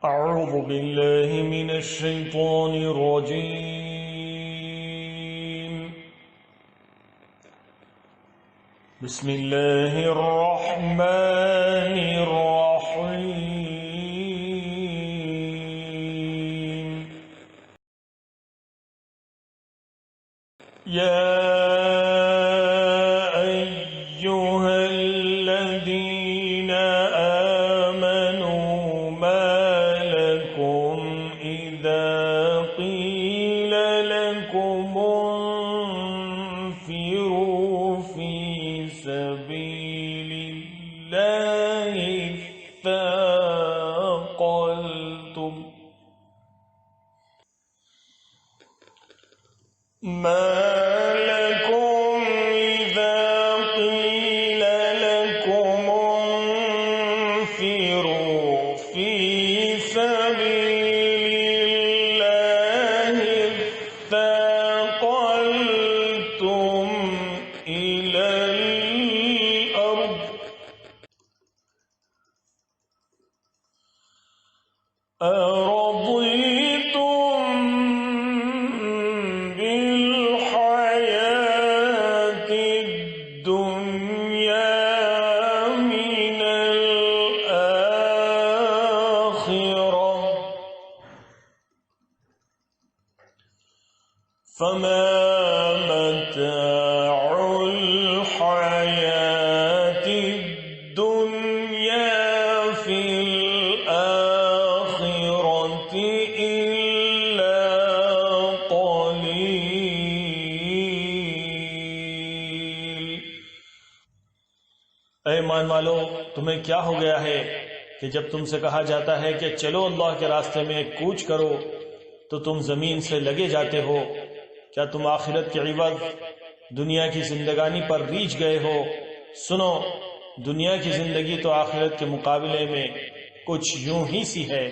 أعوذ बिल्लाहि मिनश शैतानिर रजीम। बिस्मिल्लाहिर रहमानिर रहीम। या अय्युहल्लज़ीना आमनू मा लकुम इज़ा क़ीला लकुम उन्फ़िरू फ़ी सबीलिल्लाहि इत्थाक़ल्तुम ما لكم إذا قيل لكم انفروا في سبيل الله اثاقلتم إلى الأرض أرضيتم بالحياة الدنيا من الآخرة فما متاع الحياة الدنيا في الآخرة إلا قليل। ऐ ईमान वालो, तुम्हें क्या हो गया है कि जब तुमसे कहा जाता है कि चलो अल्लाह के रास्ते में कूच करो तो तुम जमीन से लगे जाते हो? क्या तुम आखिरत के इवज़ दुनिया की जिंदगानी पर रीझ गए हो? सुनो, दुनिया की जिंदगी तो आखिरत के मुकाबले में कुछ यूं ही सी है।